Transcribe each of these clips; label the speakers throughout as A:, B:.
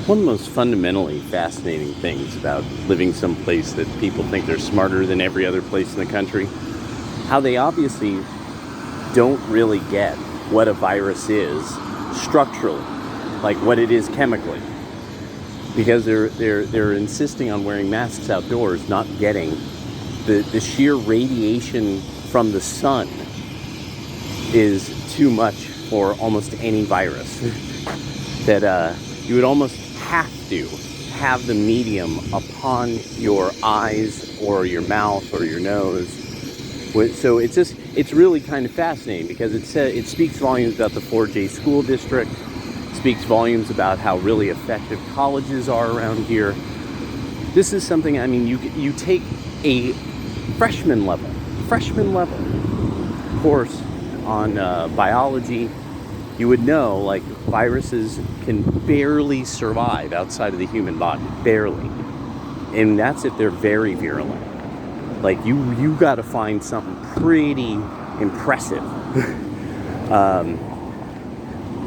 A: One of the most fundamentally fascinating things about living someplace that people think they're smarter than every other place in the country, how they obviously don't really get what a virus is structurally, like what it is chemically, because they're insisting on wearing masks outdoors, not getting the sheer radiation from the sun is too much for almost any virus. That you would almost have to have the medium upon your eyes or your mouth or your nose. So it's really kind of fascinating because it speaks volumes about the 4J school district, speaks volumes about how really effective colleges are around here. This is something, I mean, you take a freshman level course on biology, you would know, like, viruses can barely survive outside of the human body, barely. And that's if they're very virulent. Like, you got to find something pretty impressive.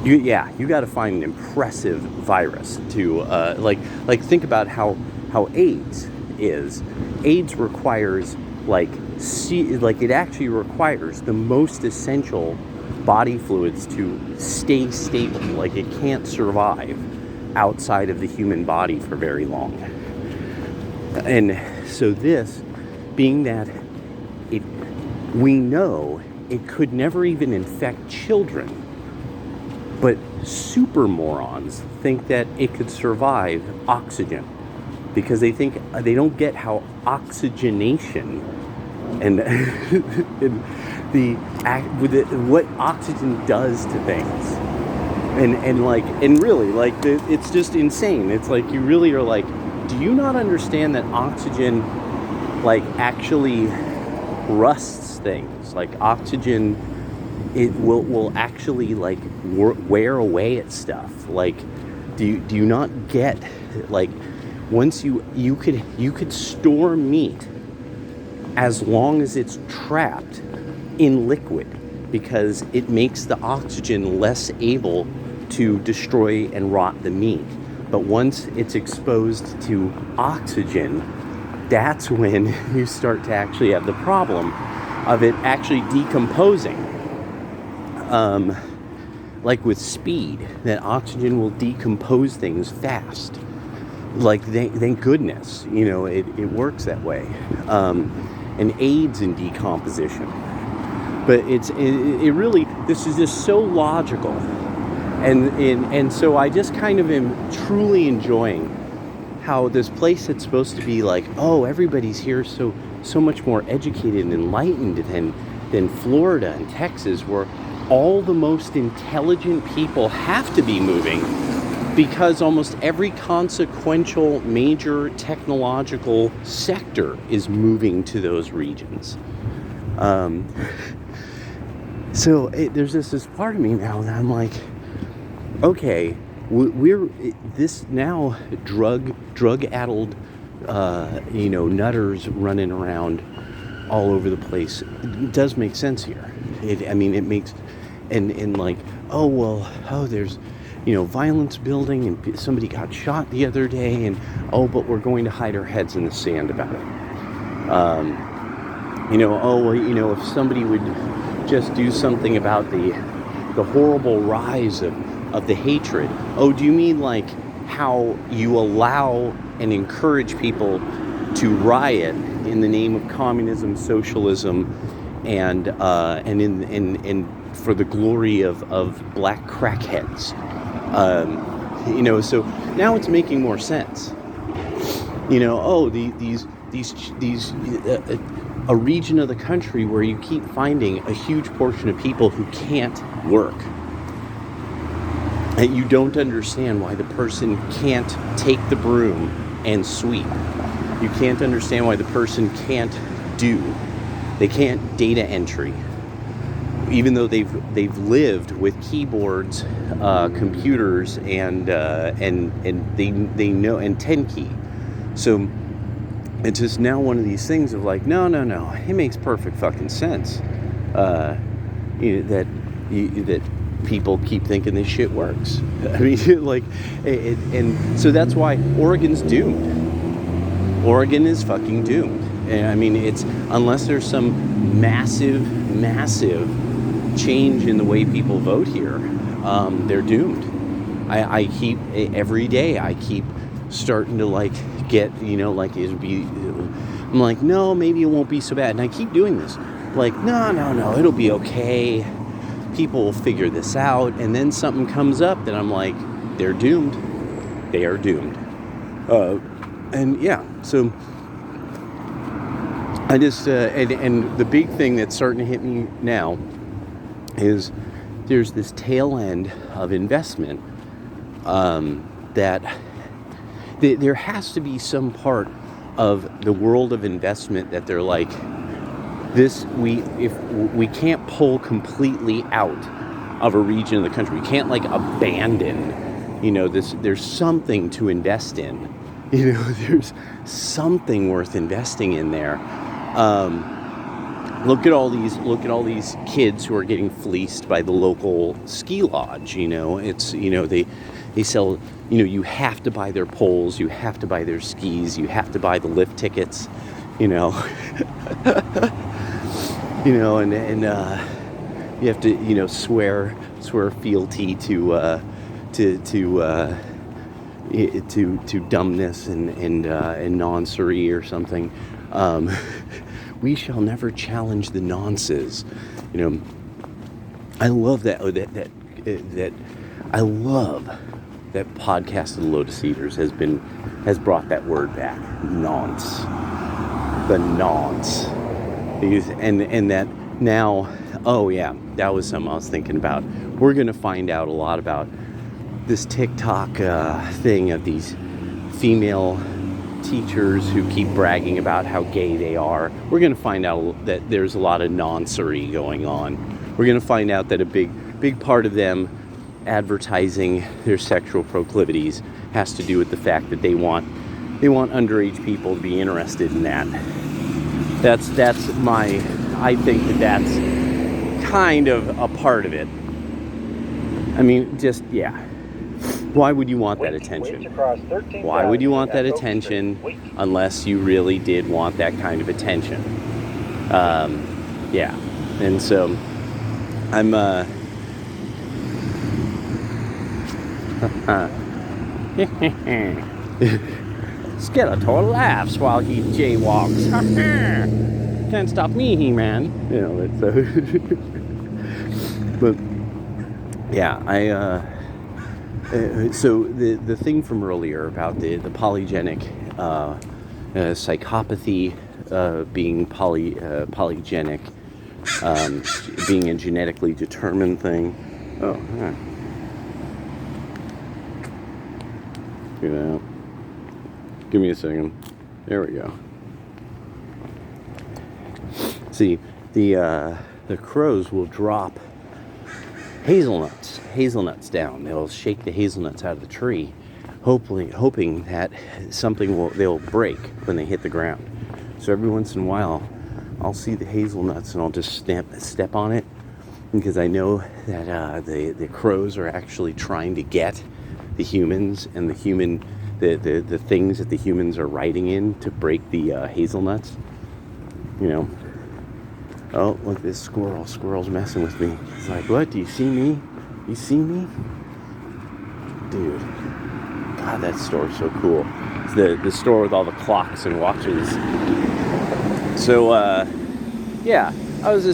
A: You got to find an impressive virus to, like think about how AIDS is. AIDS requires, it actually requires the most essential body fluids to stay stable. Like, it can't survive outside of the human body for very long. And so this, being that we know it could never even infect children, but super morons think that it could survive oxygen because they think they don't get how oxygenation and what oxygen does to things, and really, like, it's just insane. It's like, you really are like, do you not understand that oxygen, like, actually rusts things? Like, oxygen, it will actually, like, wear away at stuff. Like, do you not get, like, once you could store meat as long as it's trapped in liquid, because it makes the oxygen less able to destroy and rot the meat. But once it's exposed to oxygen, that's when you start to actually have the problem of it actually decomposing. Like with speed, that oxygen will decompose things fast. Like, thank goodness, it works that way. And aids in decomposition. But it really, this is just so logical. And so I just kind of am truly enjoying how this place that's supposed to be like, oh, everybody's here so much more educated and enlightened than Florida and Texas, where all the most intelligent people have to be moving because almost every consequential major technological sector is moving to those regions. So there's this part of me now that I'm like, okay, we're this now drug-addled, nutters running around all over the place. It does make sense here. It makes, and like, there's, violence building, and somebody got shot the other day, and but we're going to hide our heads in the sand about it. If somebody would just do something about the horrible rise of the hatred. Oh, do you mean like how you allow and encourage people to riot in the name of communism, socialism, and for the glory of black crackheads? So now it's making more sense. A region of the country where you keep finding a huge portion of people who can't work. And you don't understand why the person can't take the broom and sweep. You can't understand why the person can't they can't data entry. Even though they've lived with keyboards, computers, and they know, and 10 key. So it's just now one of these things of like, no, it makes perfect fucking sense. That people keep thinking this shit works. I mean, like, and so that's why Oregon's doomed. Oregon is fucking doomed. And I mean, it's unless there's some massive change in the way people vote here, they're doomed. I keep every day. I keep starting to like get, like it'd be. I'm like, no, maybe it won't be so bad, and I keep doing this. Like, no, it'll be okay. People will figure this out, and then something comes up that I'm like, they're doomed. They are doomed. And yeah, so I just and the big thing that's starting to hit me now is there's this tail end of investment that there has to be some part of the world of investment that they're like, if we can't pull completely out of a region of the country, we can't like abandon, there's something to invest in, there's something worth investing in there. Look at all these kids who are getting fleeced by the local ski lodge. It's they sell. You have to buy their poles, you have to buy their skis, you have to buy the lift tickets. And you have to swear fealty to dumbness and noncery or something. We shall never challenge the nonces. I love that. I love that Podcast of the Lotus Eaters has brought that word back. Nonce. The nonce. And that now, oh yeah, that was something I was thinking about. We're going to find out a lot about this TikTok thing of these female teachers who keep bragging about how gay they are. We're going to find out that there's a lot of noncery going on. We're going to find out that a big part of them advertising their sexual proclivities has to do with the fact that they want underage people to be interested in that. I think that's kind of a part of it. I mean, just, yeah. Why would you want that attention? Why would you want that attention unless you really did want that kind of attention? Yeah. And so I'm Skeletor laughs while he jaywalks. Can't stop me, He-Man. But yeah, so the thing from earlier about the polygenic psychopathy being polygenic, being a genetically determined thing. Oh, yeah. Give me a second. There we go. See, the crows will drop hazelnuts down. They'll shake the hazelnuts out of the tree, hoping that they'll break when they hit the ground. So every once in a while, I'll see the hazelnuts and I'll just step on it, because I know that the crows are actually trying to get the humans and the things that the humans are riding in to break the hazelnuts. Oh, look at this squirrel. Squirrel's messing with me. He's like, what? Do you see me? You see me? Dude. God, that store's so cool. It's the store with all the clocks and watches. So, yeah. It was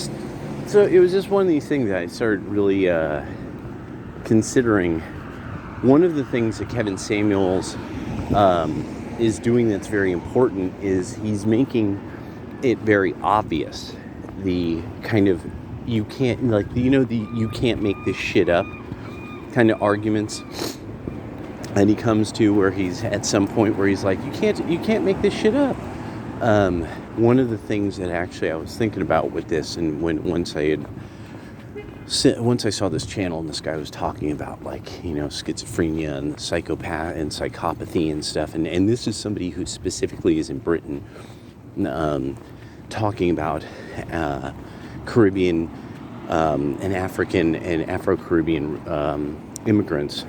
A: just one of these things that I started really considering. One of the things that Kevin Samuels is doing that's very important is he's making it very obvious. The kind of you can't you can't make this shit up kind of arguments, and he comes to where he's at some point where he's like, you can't make this shit up. One of the things that actually I was thinking about with this, and once I saw this channel and this guy was talking about schizophrenia and psychopath and psychopathy and stuff, and this is somebody who specifically is in Britain, talking about Caribbean and African and Afro-Caribbean immigrants,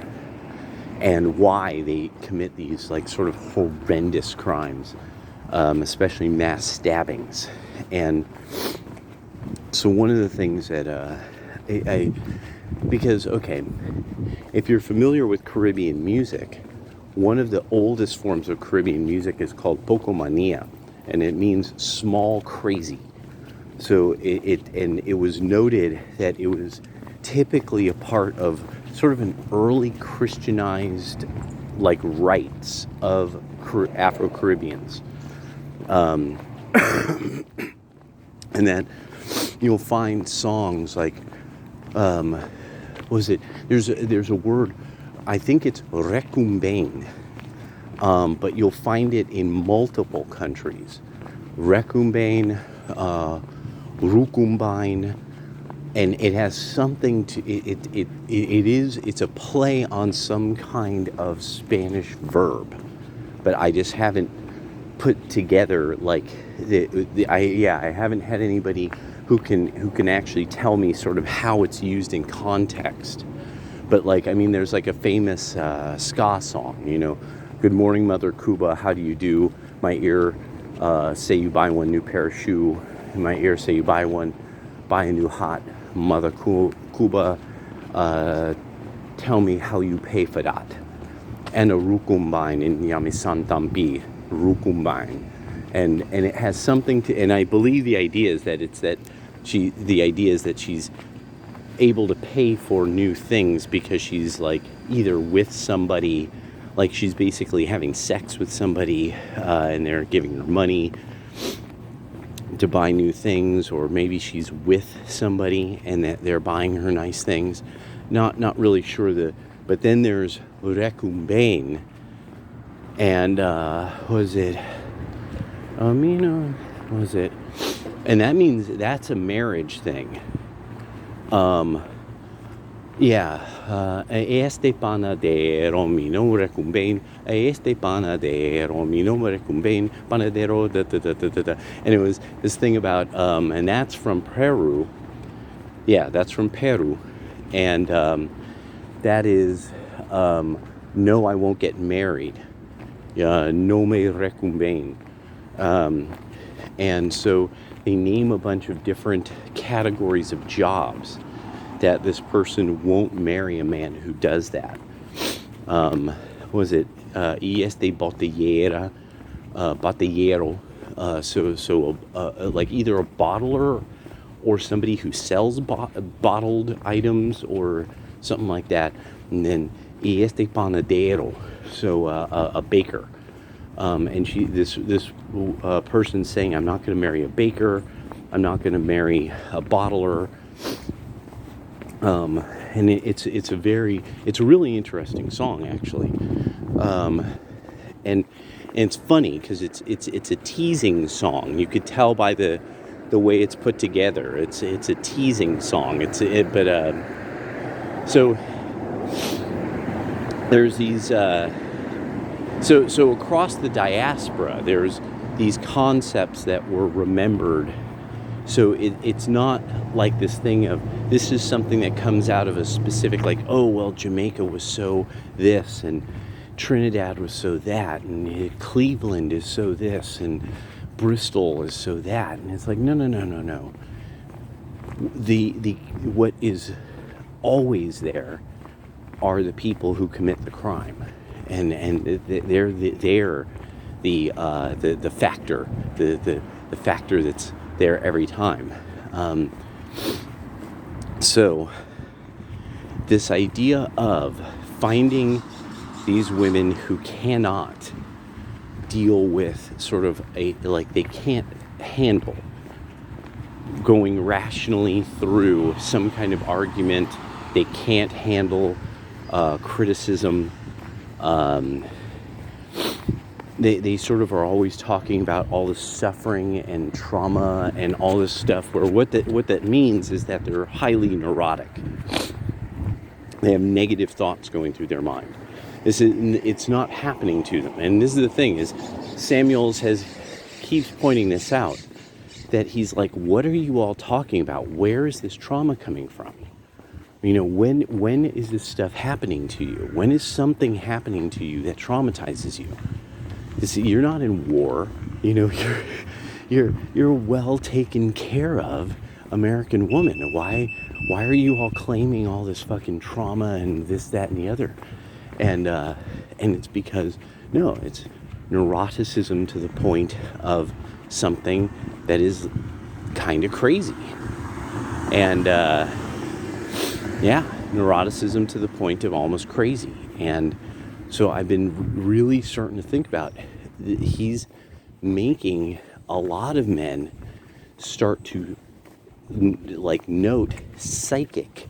A: and why they commit these like sort of horrendous crimes, especially mass stabbings. And so one of the things that because okay, if you're familiar with Caribbean music, one of the oldest forms of Caribbean music is called pocomania, and it means small crazy. So it was noted that it was typically a part of sort of an early Christianized like rites of Afro-Caribbeans, and that you'll find songs like there's a word, I think it's recumbain, but you'll find it in multiple countries. Recumbain, rucumbain, and it has something to it's a play on some kind of Spanish verb, but I just haven't put together like I haven't had anybody who can actually tell me sort of how it's used in context. But like, I mean, there's like a famous ska song, you know, "Good morning, Mother Cuba, how do you do? My ear say you buy one new pair of shoe. In my ear say you buy a new hat. Mother Cuba, tell me how you pay for that." And a rucumbain in Yamisantampi, rucumbain. And it has something to, and I believe the idea is that she's able to pay for new things because she's like either with somebody, like she's basically having sex with somebody, and they're giving her money to buy new things, or maybe she's with somebody and that they're buying her nice things. Not really sure but then there's recumbain, and and that means that's a marriage thing. Este panadero mi no recumbain, este panadero mi no recumbain, panadero da da da da da. And it was this thing about, and that's from Peru. Yeah, that's from Peru. And that is, no, I won't get married. No me recumbain. And so they name a bunch of different categories of jobs that this person won't marry a man who does that. Y este botellero, like either a bottler or somebody who sells bottled items or something like that. And then y este panadero, so a baker. And this person's saying, I'm not going to marry a baker, I'm not going to marry a bottler. And it's a really interesting song, actually. And it's funny because it's a teasing song. You could tell by the way it's put together. It's a teasing song. So there's these. So across the diaspora, there's these concepts that were remembered. So it's not like this thing of, this is something that comes out of a specific, like, oh, well, Jamaica was so this, and Trinidad was so that, and Cleveland is so this, and Bristol is so that. And it's like, no. What is always there are the people who commit the crime. And they're the factor, the factor that's there every time. So this idea of finding these women who cannot deal with sort of they can't handle going rationally through some kind of argument, they can't handle criticism. They sort of are always talking about all the suffering and trauma and all this stuff, where what that means is that they're highly neurotic. They have negative thoughts going through their mind. It's not happening to them. And this is the thing, is Samuels keeps pointing this out, that he's like, what are you all talking about? Where is this trauma coming from? You know, when is this stuff happening to you? When is something happening to you that traumatizes you? You're not in war. You know, you're a well taken care of American woman. Why are you all claiming all this fucking trauma and this, that, and the other? And it's because, no, it's neuroticism to the point of something that is kind of crazy. And yeah, neuroticism to the point of almost crazy. And so I've been really starting to think about, he's making a lot of men start to like note psychic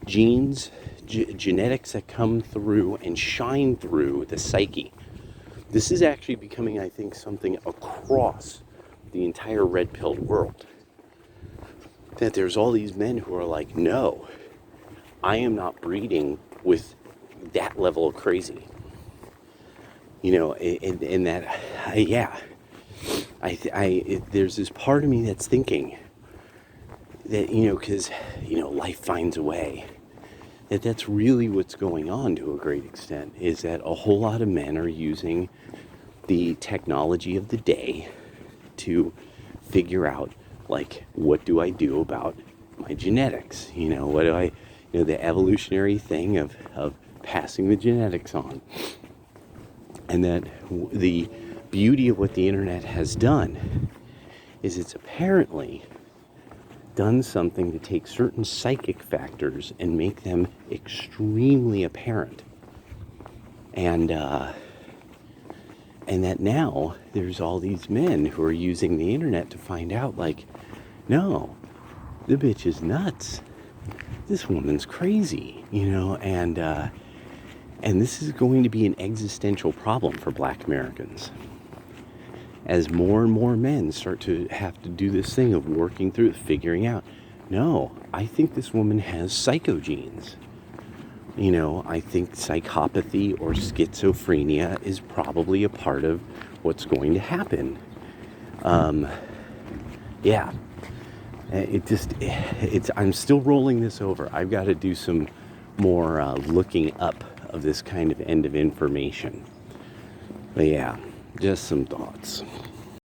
A: genes, genetics that come through and shine through the psyche. This is actually becoming, I think, something across the entire red-pilled world. That there's all these men who are like, no, I am not breeding with that level of crazy. You know, in that, yeah, there's this part of me that's thinking that, you know, because, you know, life finds a way. That's really what's going on to a great extent, is that a whole lot of men are using the technology of the day to figure out, like, what do I do about my genetics? You know, what do I, you know, the evolutionary thing of passing the genetics on. And that the beauty of what the internet has done is it's apparently done something to take certain psychic factors and make them extremely apparent. And that now there's all these men who are using the internet to find out, like, no, the bitch is nuts. This woman's crazy, you know, and this is going to be an existential problem for Black Americans. As more and more men start to have to do this thing of working through, figuring out, no, I think this woman has psychogenes. You know, I think psychopathy or schizophrenia is probably a part of what's going to happen. Yeah, I'm still rolling this over. I've got to do some more looking up of this kind of end of information. But yeah, just some thoughts.